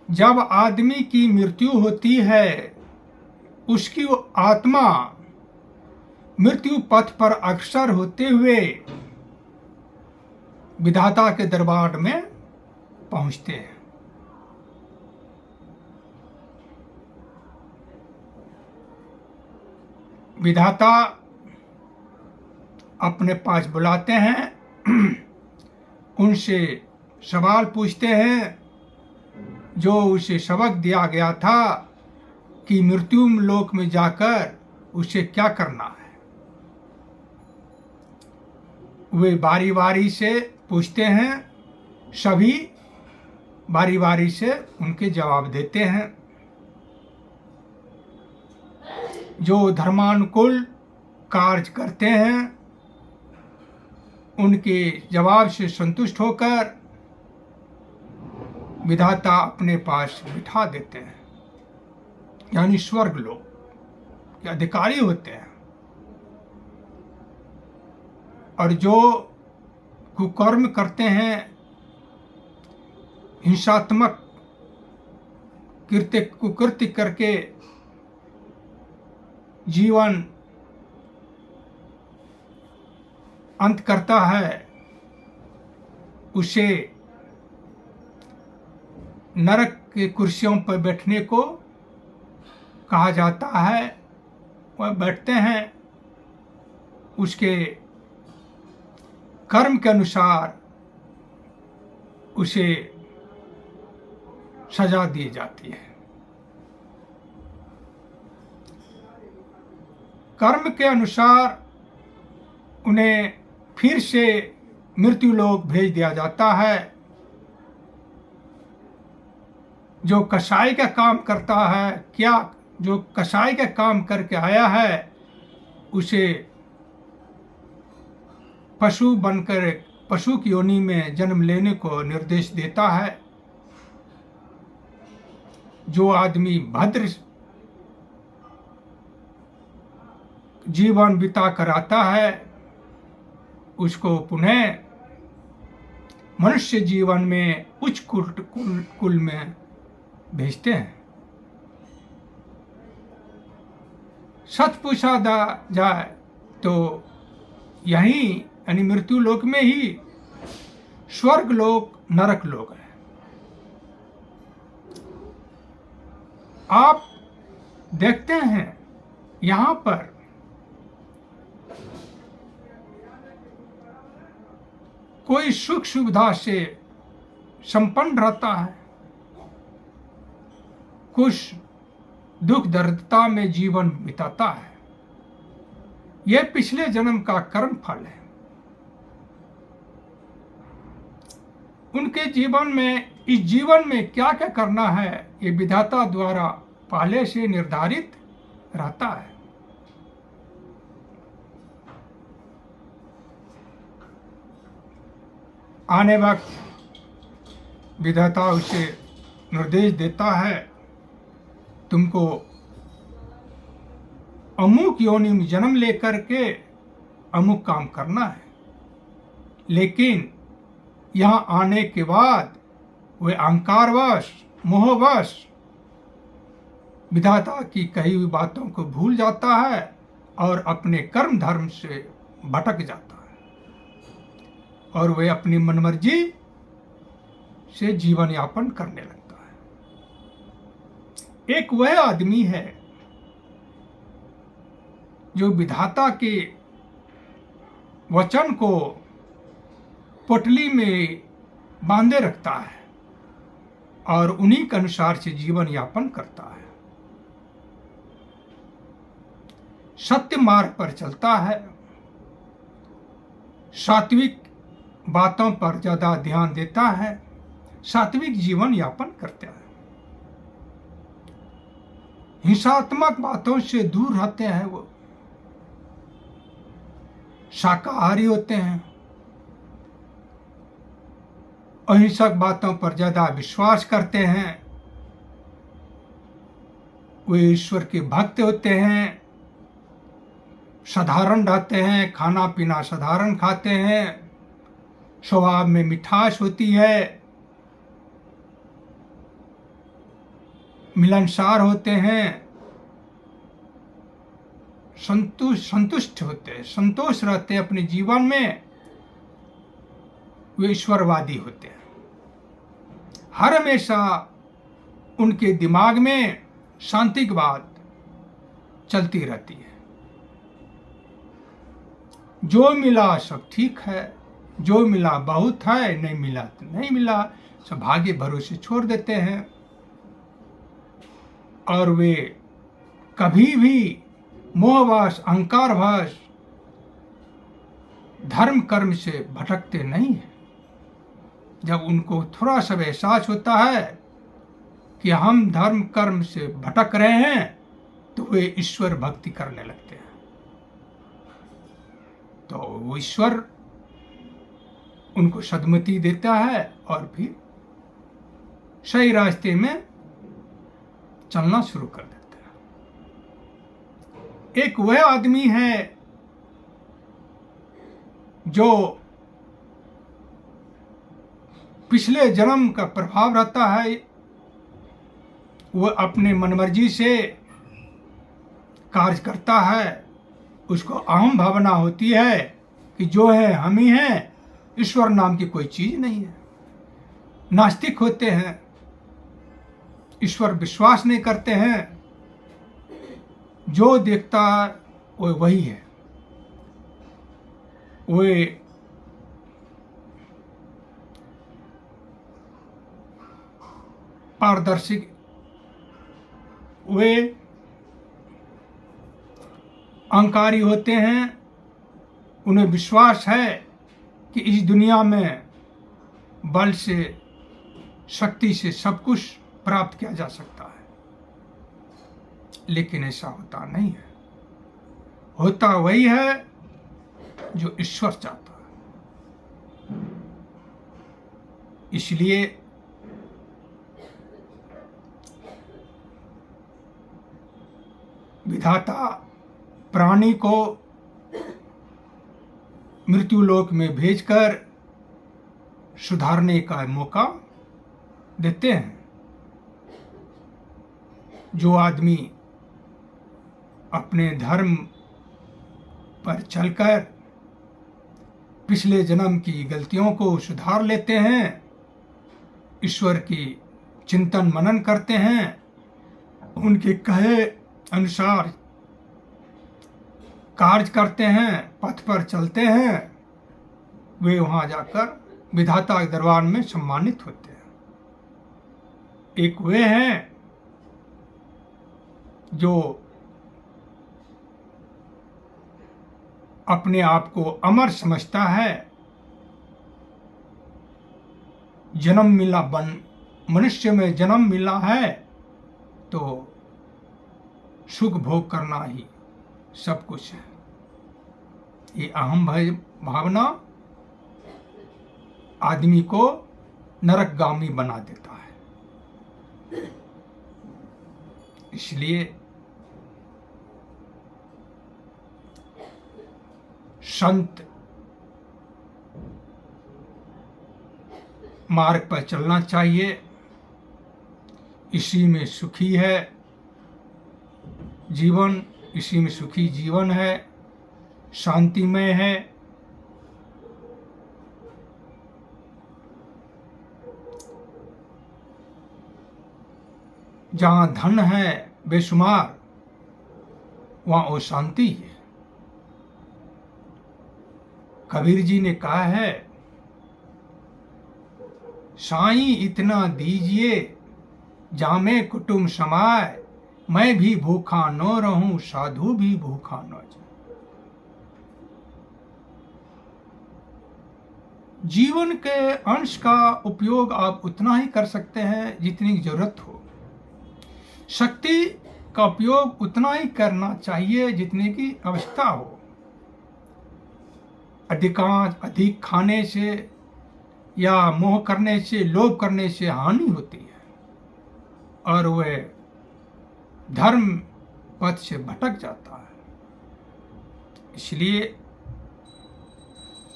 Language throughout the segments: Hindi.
जब आदमी की मृत्यु होती है, उसकी आत्मा मृत्यु पथ पर अग्रसर होते हुए विधाता के दरबार में पहुंचते हैं। विधाता अपने पास बुलाते हैं, उनसे सवाल पूछते हैं जो उसे सबक दिया गया था कि मृत्यु लोक में जाकर उसे क्या करना है। वे बारी बारी से पूछते हैं, सभी बारी बारी से उनके जवाब देते हैं। जो धर्मानुकूल कार्य करते हैं, उनके जवाब से संतुष्ट होकर विधाता अपने पास बिठा देते हैं, यानी स्वर्ग लोक के अधिकारी होते हैं। और जो कुकर्म करते हैं, हिंसात्मक कुकृत्य करके जीवन अंत करता है, उसे नरक की कुर्सियों पर बैठने को कहा जाता है। वह बैठते हैं, उसके कर्म के अनुसार उसे सजा दी जाती है। कर्म के अनुसार उन्हें फिर से मृत्यु लोक भेज दिया जाता है। जो कसाई का काम करता है, जो कसाई का काम करके आया है, उसे पशु बनकर पशु की योनि में जन्म लेने को निर्देश देता है। जो आदमी भद्र जीवन बिता कर आता है, उसको पुनः मनुष्य जीवन में उच्च कुल में भेजते हैं। सच पूछा जाए तो यही यानी मृत्यु लोक में ही स्वर्ग लोक नरक लोक है। आप देखते हैं यहां पर कोई सुख सुविधा से संपन्न रहता है, कुछ दुख दरिद्रता में जीवन बिताता है। यह पिछले जन्म का कर्म फल है। उनके जीवन में, इस जीवन में क्या क्या करना है, ये विधाता द्वारा पहले से निर्धारित रहता है। आने वक्त विधाता उसे निर्देश देता है, तुमको अमुक योनि में जन्म लेकर के अमुक काम करना है। लेकिन यहाँ आने के बाद वे अहंकारवश, मोहवश विधाता की कही हुई बातों को भूल जाता है और अपने कर्म धर्म से भटक जाता है और वे अपनी मनमर्जी से जीवन यापन करने लगता है। एक वह आदमी है जो विधाता के वचन को पोटली में बांधे रखता है और उन्हीं के अनुसार से जीवन यापन करता है, सत्य मार्ग पर चलता है, सात्विक बातों पर ज्यादा ध्यान देता है, सात्विक जीवन यापन करता है, हिंसात्मक बातों से दूर रहते हैं, वो शाकाहारी होते हैं, अहिंसक बातों पर ज्यादा विश्वास करते हैं, वे ईश्वर के भक्त होते हैं, साधारण रहते हैं, खाना पीना साधारण खाते हैं, स्वभाव में मिठास होती है, मिलनसार होते हैं, संतुष्ट होते हैं, संतोष रहते हैं अपने जीवन में, वे ईश्वरवादी होते हैं। हर हमेशा उनके दिमाग में शांति की बात चलती रहती है। जो मिला सब ठीक है, जो मिला बहुत है, नहीं मिला तो नहीं मिला, सब भाग्य भरोसे छोड़ देते हैं। और वे कभी भी मोहवश, अहंकारवश धर्म कर्म से भटकते नहीं हैं। जब उनको थोड़ा सा एहसास होता है कि हम धर्म कर्म से भटक रहे हैं, तो वे ईश्वर भक्ति करने लगते हैं। तो वो ईश्वर उनको सद्गति देता है और फिर सही रास्ते में चलना शुरू कर देता है। एक वह आदमी है जो पिछले जन्म का प्रभाव रहता है, वह अपने मनमर्जी से कार्य करता है, उसको अहम भावना होती है कि जो है हम ही हैं, ईश्वर नाम की कोई चीज नहीं है। नास्तिक होते हैं, ईश्वर विश्वास नहीं करते हैं, जो देखता है वो वही है। वे पारदर्शी, वे अहंकारी होते हैं। उन्हें विश्वास है कि इस दुनिया में बल से, शक्ति से सब कुछ प्राप्त किया जा सकता है, लेकिन ऐसा होता नहीं है। होता वही है जो ईश्वर चाहता है। इसलिए विधाता प्राणी को मृत्यु लोक में भेजकर सुधारने का मौका देते हैं। जो आदमी अपने धर्म पर चलकर पिछले जन्म की गलतियों को सुधार लेते हैं, ईश्वर की चिंतन मनन करते हैं, उनके कहे अनुसार कार्य करते हैं, पथ पर चलते हैं, वे वहां जाकर विधाता के दरबार में सम्मानित होते हैं। एक वे हैं जो अपने आप को अमर समझता है। जन्म मिला, मनुष्य में जन्म मिला है तो सुख भोग करना ही सब कुछ है। ये अहम भावना आदमी को नरकगामी बना देता है। इसलिए संत मार्ग पर चलना चाहिए। इसी में सुखी है जीवन, इसी में सुखी जीवन है, शांतिमय है। जहां धन है बेशुमार, वहां वो शांति है। कबीर जी ने कहा है, साईं इतना दीजिए जामे कुटुंब समाए, मैं भी भूखा न रहूं साधु भी भूखा न जाए। जीवन के अंश का उपयोग आप उतना ही कर सकते हैं जितनी जरूरत हो। शक्ति का उपयोग उतना ही करना चाहिए जितने की आवश्यकता हो। अधिक खाने से या मोह करने से, लोभ करने से हानि होती है और वह धर्म पथ से भटक जाता है। इसलिए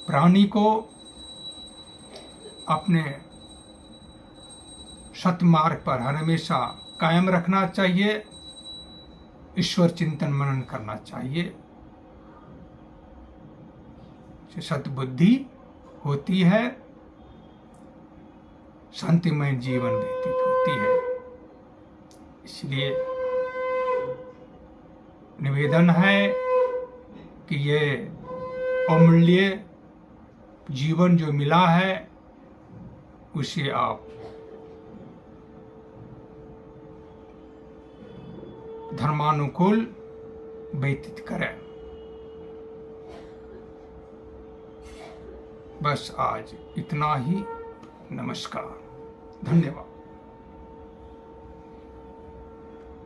प्राणी को अपने सत्मार्ग पर हमेशा कायम रखना चाहिए, ईश्वर चिंतन मनन करना चाहिए, सद्बुद्धि होती है, शांतिमय जीवन व्यतीत होती है। इसलिए निवेदन है कि ये अमूल्य जीवन जो मिला है उसे आप धर्मानुकूल व्यतीत करें। बस आज इतना ही। नमस्कार, धन्यवाद।